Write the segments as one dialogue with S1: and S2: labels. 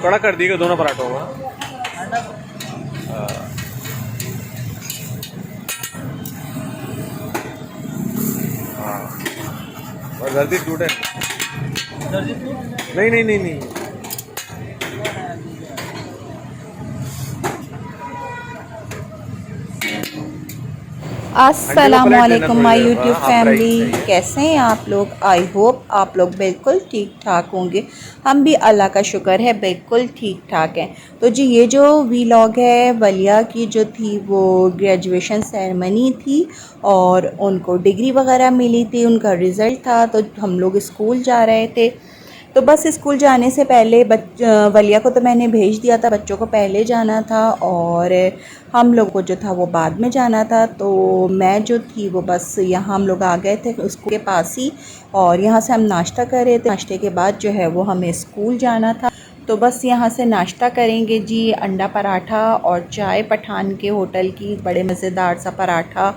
S1: कड़ा कर दिएगा दोनों पराठों को। हाँ और जल्दी टूटे। नहीं नहीं नहीं नहीं
S2: अस्सलामुअलैकुम माय यूट्यूब फैमिली, कैसे हैं आप लोग। आई होप आप लोग बिल्कुल ठीक ठाक होंगे। हम भी अल्लाह का शुक्र है बिल्कुल ठीक ठाक हैं। तो जी ये जो वीलॉग है वलिया की जो थी वो ग्रेजुएशन सेरेमनी थी और उनको डिग्री वगैरह मिली थी, उनका रिज़ल्ट था। तो हम लोग स्कूल जा रहे थे। तो बस स्कूल जाने से पहले वलिया को तो मैंने भेज दिया था, बच्चों को पहले जाना था और हम लोग को जो था वो बाद में जाना था। तो मैं जो थी वो बस यहाँ हम लोग आ गए थे स्कूल के पास ही और यहाँ से हम नाश्ता कर रहे थे। नाश्ते के बाद जो है वो हमें स्कूल जाना था। तो बस यहाँ से नाश्ता करेंगे जी, अंडा पराठा और चाय। पठान के होटल की बड़े मज़ेदार सा पराठा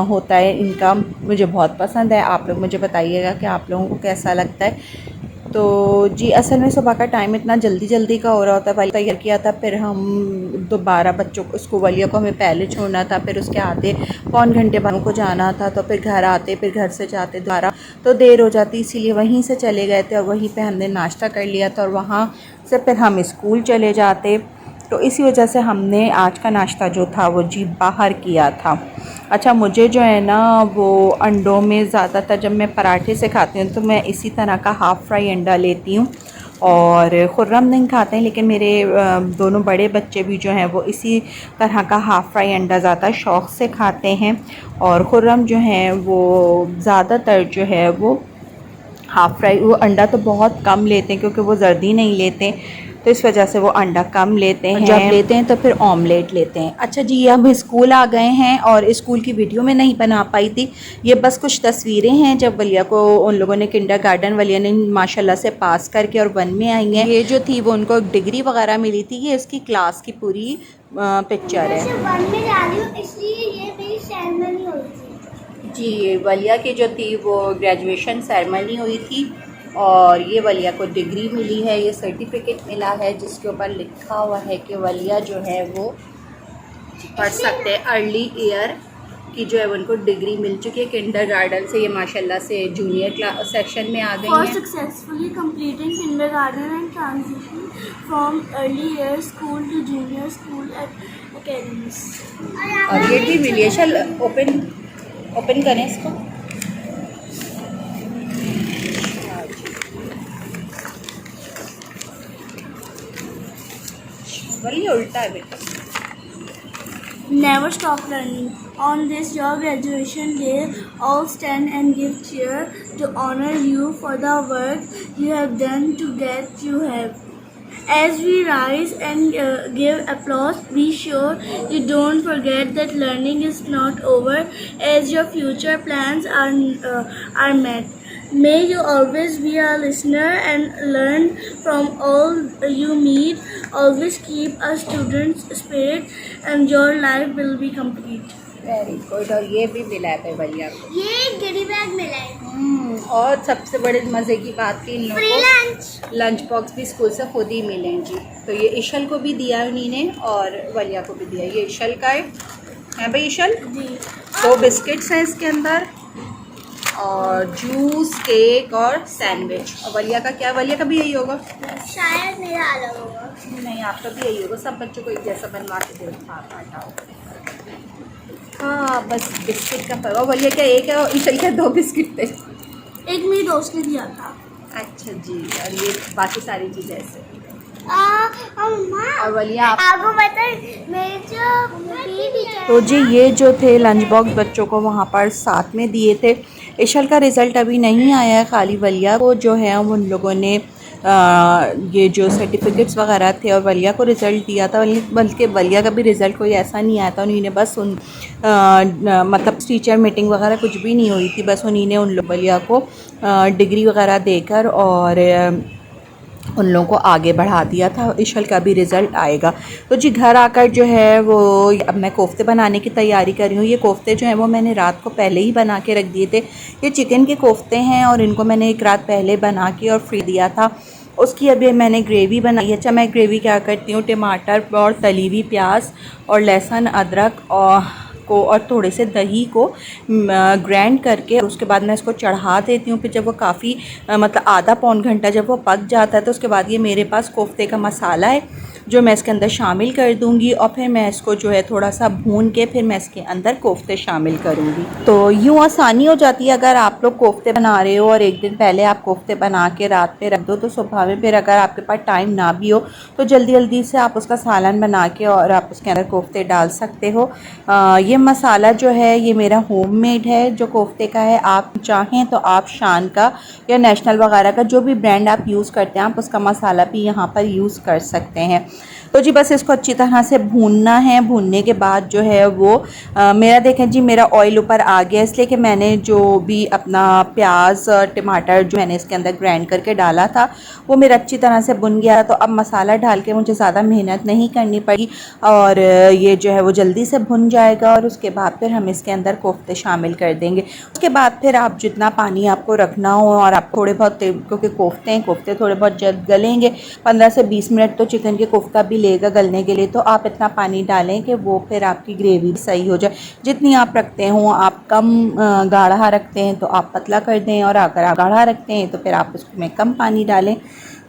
S2: होता है इनका, मुझे बहुत पसंद है। आप लोग मुझे बताइएगा कि आप लोगों को कैसा लगता है। तो जी असल में सुबह का टाइम इतना जल्दी का हो रहा होता है। वलिया तैयार किया था, फिर हम दोबारा बच्चों को उसको वलिया को हमें पहले छोड़ना था, फिर उसके आधे पौन घंटे बाद को जाना था। तो फिर घर आते, फिर घर से जाते दोबारा तो देर हो जाती, इसीलिए वहीं से चले गए थे और वहीं पे हमने नाश्ता कर लिया था और वहाँ से फिर हम स्कूल चले जाते। तो इसी वजह से हमने आज का नाश्ता जो था वो जी बाहर किया था। अच्छा मुझे जो है ना वो अंडों में ज़्यादातर जब मैं पराठे से खाती हूँ तो मैं इसी तरह का हाफ़ फ्राई अंडा लेती हूँ और खुर्रम नहीं खाते हैं, लेकिन मेरे दोनों बड़े बच्चे भी जो हैं वो इसी तरह का हाफ़ फ्राई अंडा ज़्यादा शौक़ से खाते हैं और खुर्रम जो हैं वो ज़्यादातर जो है वो हाफ़ फ्राई वो अंडा तो बहुत कम लेते हैं क्योंकि वो जर्दी नहीं लेते, तो इस वजह से वो अंडा कम लेते हैं। जब लेते हैं तो फिर ऑमलेट लेते हैं। अच्छा जी अब स्कूल आ गए हैं और स्कूल की वीडियो में नहीं बना पाई थी, ये बस कुछ तस्वीरें हैं जब वलिया को उन लोगों ने किंडरगार्टन वलिया ने माशाल्लाह से पास करके और 1 में आई हैं। ये जो थी वो उनको डिग्री वगैरह मिली थी, ये इसकी क्लास की पूरी पिक्चर है।
S3: 1 में जा रही हूँ इसलिए ये मेरी सेरेमनी हुई थी
S2: जी। वलिया की जो थी वो ग्रेजुएशन सेरेमनी हुई थी और ये वलिया को डिग्री मिली है, ये सर्टिफिकेट मिला है जिसके ऊपर लिखा हुआ है कि वलिया जो है वो पढ़ सकते हैं। अर्ली ईयर की जो है उनको डिग्री मिल चुकी है किंडरगार्टन से, ये माशाल्लाह से जूनियर क्लास सेक्शन में आ गई
S3: फॉर
S2: हैं।
S3: Successfully completing kindergarten and transition from early year school to junior school at academies.
S2: और ये भी मिली है। चल ओपन करें इसको। वही उल्टा है बेटा।
S3: Never stop learning. On this your graduation day, all stand and give cheer to honor you for the work you have done to get you have. As we rise and give applause, be sure you don't forget that learning is not over as your future plans are met. May you always be a listener and learn from all you meet. Always keep a student's spirit and your life will be complete.
S2: Very good. और ये भी मिला है वलिया को,
S3: ये गिरी bag मिला है
S2: और सबसे बड़े मज़े की बात थी इन लोगों को लंच बॉक्स भी स्कूल से खुद ही मिले हैं जी। तो ये इशल को भी दिया उन्हीं ने और वलिया को भी दिया। ये इशल का है भाई इशल
S3: जी।
S2: 2 बिस्किट्स हैं इसके अंदर और जूस, केक और सैंडविच। और वलिया का क्या, वलिया का भी यही होगा
S3: शायद मेरा अलग होगा।
S2: नहीं आपका भी यही होगा, सब बच्चों को एक जैसा बनवा के दे पाटा। हाँ बस बिस्किट का फर्क। और वलिया क्या एक है और इशल क्या 2 बिस्किट थे।
S3: एक मेरी दोस्त ने दिया था।
S2: अच्छा जी। और ये बाकी सारी चीज़ें ऐसे।
S3: अम्मा
S2: और वलिया
S3: आपको पता है मेरे जो
S2: तो जी ये जो थे लंच बॉक्स बच्चों को वहाँ पर साथ में दिए थे। इशल का रिज़ल्ट अभी नहीं आया है, खाली वलिया को जो है उन लोगों ने ये जो सर्टिफिकेट्स वगैरह थे और वलिया को रिज़ल्ट दिया था। बल्कि वलिया का भी रिज़ल्ट कोई ऐसा नहीं आया था, उन्होंने बस मतलब टीचर मीटिंग वगैरह कुछ भी नहीं हुई थी, बस उन्होंने उन लोग वलिया को डिग्री वगैरह देकर और उन लोगों को आगे बढ़ा दिया था। इशल का भी रिज़ल्ट आएगा। तो जी घर आकर जो है वो अब मैं कोफ्ते बनाने की तैयारी कर रही हूँ। ये कोफ्ते जो हैं वो मैंने रात को पहले ही बना के रख दिए थे। ये चिकन के कोफ्ते हैं और इनको मैंने एक रात पहले बना के और फ्री दिया था उसकी अभी मैंने ग्रेवी बनाई। अच्छा, मैं ग्रेवी क्या करती हूँ, टमाटर और तली हुई प्याज और लहसुन अदरक और थोड़े से दही को ग्राइंड करके उसके बाद मैं इसको चढ़ा देती हूँ। फिर जब वो काफ़ी मतलब आधा पौन घंटा जब वो पक जाता है तो उसके बाद ये मेरे पास कोफ्ते का मसाला है जो मैं इसके अंदर शामिल कर दूंगी और फिर मैं इसको जो है थोड़ा सा भून के फिर मैं इसके अंदर कोफ्ते शामिल करूंगी। तो यूँ आसानी हो जाती है अगर आप लोग कोफ्ते बना रहे हो और एक दिन पहले आप कोफ्ते बना के रात पे रख दो तो सुबह में फिर अगर आपके पास टाइम ना भी हो तो जल्दी जल्दी से आप उसका सालन बना के और आप उसके अंदर कोफ्ते डाल सकते हो। ये मसाला जो है ये मेरा होममेड है जो कोफ्ते का है। आप चाहें तो आप शान का या नेशनल वगैरह का जो भी ब्रांड आप यूज़ करते हैं आप उसका मसाला भी यहाँ पर यूज़ कर सकते हैं। तो जी बस इसको अच्छी तरह से भूनना है। भूनने के बाद जो है वो मेरा देखें जी मेरा ऑयल ऊपर आ गया इसलिए कि मैंने जो भी अपना प्याज टमाटर जो मैंने इसके अंदर ग्राइंड करके डाला था वो मेरा अच्छी तरह से भुन गया। तो अब मसाला डाल के मुझे ज़्यादा मेहनत नहीं करनी पड़ी और ये जो है वो जल्दी से भुन जाएगा और उसके बाद फिर हम इसके अंदर कोफ्ते शामिल कर देंगे। उसके बाद फिर आप जितना पानी आपको रखना हो और आप थोड़े बहुत क्योंकि कोफ्ते थोड़े बहुत जल्द गलेंगे 15 से 20 मिनट तो चिकन के कोफ्ता भी लेगा गलने के लिए। तो आप इतना पानी डालें कि वो फिर आपकी ग्रेवी सही हो जाए। जितनी आप रखते हो आप कम गाढ़ा रखते हैं तो आप पतला कर दें और अगर आप गाढ़ा रखते हैं तो फिर आप उसमें कम पानी डालें।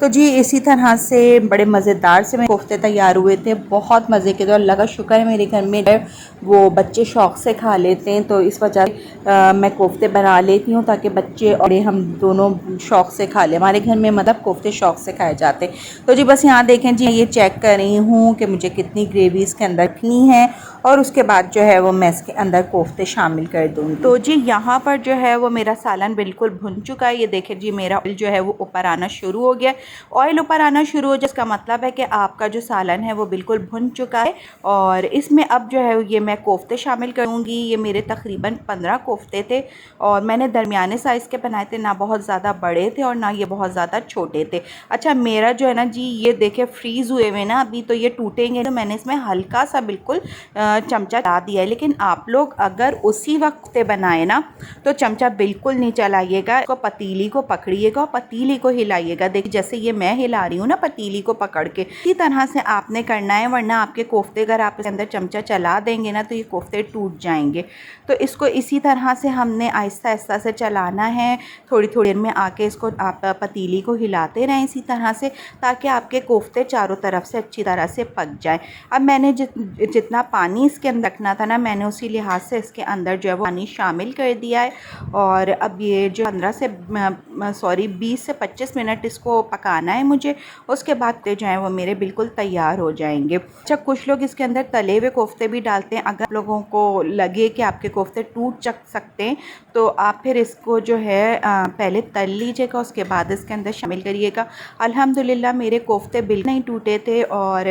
S2: तो जी इसी तरह से बड़े मज़ेदार से मेरे कोफ्ते तैयार हुए थे, बहुत मज़े के। तो अल्लाह का शुक्र है मेरे घर में वो बच्चे शौक़ से खा लेते हैं तो इस वजह से मैं कोफ्ते बना लेती हूँ ताकि बच्चे और हम दोनों शौक़ से खा लें। हमारे घर में मतलब कोफ्ते शौक़ से खाए जाते हैं। तो जी बस यहाँ देखें जी ये चेक कर रही हूँ कि मुझे कितनी ग्रेवी इसके अंदर रखनी है और उसके बाद जो है वो मैं इसके अंदर कोफ्ते शामिल कर दूँगी। तो जी यहाँ पर जो है वो मेरा सालन बिल्कुल भुन चुका है। ये देखें जी मेरा ऑयल जो है वो ऊपर आना शुरू हो गया। ऑयल ऊपर आना शुरू हो जिसका मतलब है कि आपका जो सालन है वो बिल्कुल भुन चुका है और इसमें अब जो है ये मैं कोफ्ते शामिल करूँगी। ये मेरे तकरीबन 15 कोफ्ते थे और मैंने दरमियाने साइज़ के बनाए थे, ना बहुत ज़्यादा बड़े थे और ना ये बहुत ज़्यादा छोटे थे। अच्छा मेरा जो है ना जी ये देखे फ्रीज़ हुए हुए ना अभी तो ये टूटेंगे तो मैंने इसमें हल्का सा बिल्कुल चमचा चला दिया है। लेकिन आप लोग अगर उसी वक्त बनाए ना तो चमचा बिल्कुल नहीं चलाइएगा, इसको पतीली को पकड़िएगा और पतीली को हिलाइएगा। देखिए जैसे ये मैं हिला रही हूँ ना पतीली को पकड़ के, इसी तरह से आपने करना है वरना आपके कोफ्ते अगर आप इसके अंदर चमचा चला देंगे ना तो ये कोफ्ते टूट जाएंगे। तो इसको इसी तरह से हमने आहिस्ता आहिस्ता से चलाना है। थोड़ी थोड़ी देर में आके इसको आप पतीली को हिलाते रहें इसी तरह से ताकि आपके कोफ्ते चारों तरफ से अच्छी तरह से पक जाए। अब मैंने जितना पानी इसके अंदर रखना था ना मैंने उसी लिहाज से इसके अंदर जो है वो पानी शामिल कर दिया है और अब ये जो 20 से 25 मिनट इसको पकाना है मुझे। उसके बाद जो है वो मेरे बिल्कुल तैयार हो जाएंगे। अच्छा कुछ लोग इसके अंदर तले हुए कोफ्ते भी डालते हैं। अगर लोगों को लगे कि आपके कोफ्ते टूट सकते हैं तो आप फिर इसको जो है पहले तल लीजिएगा उसके बाद इसके अंदर शामिल करिएगा। अल्हम्दुलिल्लाह मेरे कोफ्ते बिल्कुल नहीं टूटे थे और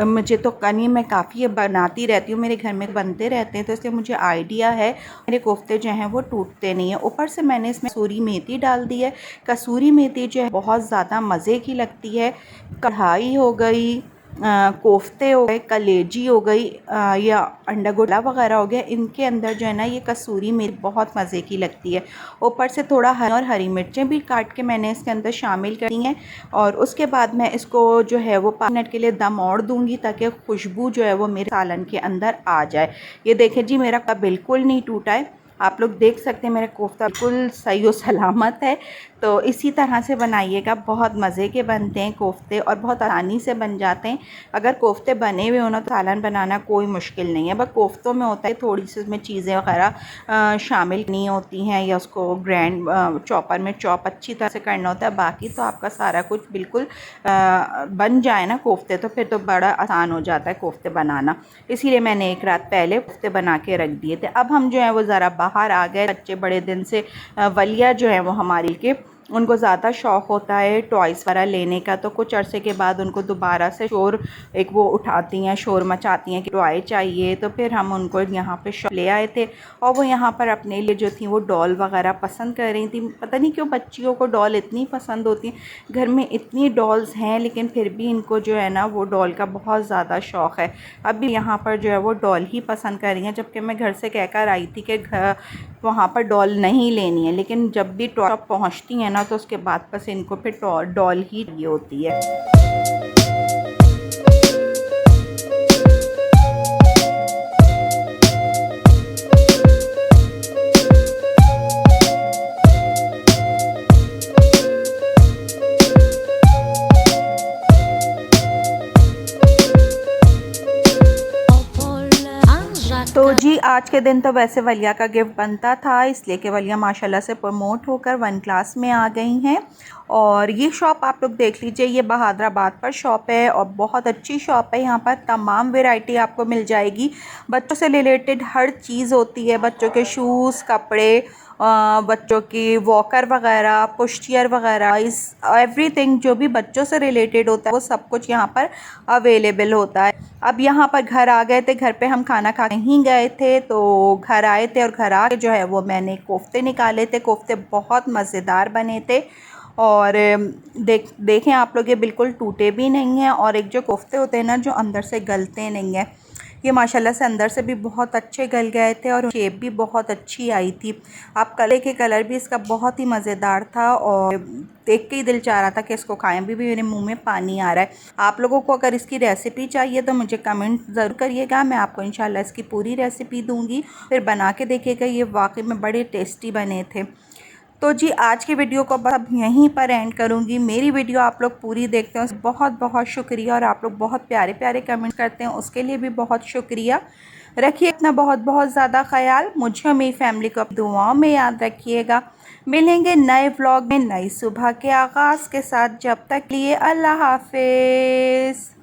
S2: मुझे तो कनी मैं काफ़ी बनाती रहती हूँ, मेरे घर में बनते रहते हैं तो इसलिए मुझे आइडिया है मेरे कोफ्ते जो हैं वो टूटते नहीं हैं। ऊपर से मैंने इसमें कसूरी मेथी डाल दी है। कसूरी मेथी जो है बहुत ज़्यादा मज़े की लगती है। कढ़ाई हो गई, कोफ्ते हो गए, कलेजी हो गई या अंडा गोला वगैरह हो गया, इनके अंदर जो है ना ये कसूरी मेथी बहुत मज़े की लगती है। ऊपर से थोड़ा हरी मिर्चें भी काट के मैंने इसके अंदर शामिल करी हैं और उसके बाद मैं इसको जो है वो 5 मिनट के लिए दम और दूंगी ताकि खुशबू जो है वो मेरे सालन के अंदर आ जाए। ये देखें जी मेरा कप बिल्कुल नहीं टूटा है, आप लोग देख सकते हैं मेरा कोफ्ता बिल्कुल सही और सलामत है। तो इसी तरह से बनाइएगा, बहुत मज़े के बनते हैं कोफ्ते और बहुत आसानी से बन जाते हैं। अगर कोफ्ते बने हुए हो ना तो सालन बनाना कोई मुश्किल नहीं है। बस कोफ्तों में होता है थोड़ी सी उसमें चीज़ें वगैरह शामिल नहीं होती हैं या उसको ग्रैंड चॉपर में चॉप अच्छी तरह से करना होता है। बाकी तो आपका सारा कुछ बिल्कुल बन जाए ना कोफ्ते तो फिर तो बड़ा आसान हो जाता है कोफ्ते बनाना। इसीलिए मैंने एक रात पहले कोफ्ते बना के रख दिए थे। अब हम जो है वो ज़रा बाहर आ गए। बच्चे बड़े दिन से वलिया जो है वो हमारी के उनको ज़्यादा शौक़ होता है टॉयज़ वगैरह लेने का, तो कुछ अरसे के बाद उनको दोबारा से शोर एक वो उठाती हैं, शोर मचाती हैं कि टॉय चाहिए। तो फिर हम उनको यहाँ पे ले आए थे और वो यहाँ पर अपने लिए जो थी वो डॉल वगैरह पसंद कर रही थी। पता नहीं क्यों बच्चियों को डॉल इतनी पसंद होती हैं, घर में इतनी डॉल्स हैं लेकिन फिर भी इनको जो है ना वो डॉल का बहुत ज़्यादा शौक़ है। अब भी यहाँ पर जो है वो डॉल ही पसंद कर रही हैं, जबकि मैं घर से कहकर आई थी कि वहाँ पर डॉल नहीं लेनी है, लेकिन जब भी टॉप पहुँचती हैं ना तो उसके बाद बस इनको फिर डॉल ही चाहिए होती है। तो जी आज के दिन तो वैसे वलिया का गिफ्ट बनता था, इसलिए कि वलिया माशाल्लाह से प्रमोट होकर 1 क्लास में आ गई हैं। और ये शॉप आप लोग देख लीजिए, ये बहादुराबाद पर शॉप है और बहुत अच्छी शॉप है। यहाँ पर तमाम वैरायटी आपको मिल जाएगी, बच्चों से रिलेटेड हर चीज़ होती है, बच्चों के शूज़, कपड़े, बच्चों की वॉकर वगैरह, पुशचेयर वगैरह, इस एवरीथिंग जो भी बच्चों से रिलेटेड होता है वो सब कुछ यहाँ पर अवेलेबल होता है। अब यहाँ पर घर आ गए थे, घर पे हम खाना खा नहीं गए थे तो घर आए थे और घर आके जो है वो मैंने कोफ्ते निकाले थे। कोफ्ते बहुत मज़ेदार बने थे और देखें आप लोग, ये बिल्कुल टूटे भी नहीं हैं और एक जो कोफ्ते होते हैं ना जो अंदर से गलते नहीं हैं, ये माशाल्लाह से अंदर से भी बहुत अच्छे गल गए थे और शेप भी बहुत अच्छी आई थी। आप कलर भी इसका बहुत ही मज़ेदार था और देख के ही दिल चाह रहा था कि इसको खाएं। भी मेरे मुंह में पानी आ रहा है। आप लोगों को अगर इसकी रेसिपी चाहिए तो मुझे कमेंट ज़रूर करिएगा, मैं आपको इंशाल्लाह इसकी पूरी रेसिपी दूँगी, फिर बना के देखिएगा। ये वाकई में बड़े टेस्टी बने थे। तो जी आज की वीडियो को बस अब यहीं पर एंड करूँगी। मेरी वीडियो आप लोग पूरी देखते हैं बहुत बहुत शुक्रिया, और आप लोग बहुत प्यारे प्यारे कमेंट करते हैं उसके लिए भी बहुत शुक्रिया। रखिए अपना बहुत बहुत ज़्यादा ख्याल, मुझे और मेरी फैमिली को दुआओं में याद रखिएगा। मिलेंगे नए व्लॉग में नई सुबह के आगाज़ के साथ, जब तक लिए अल्लाह हाफिज़।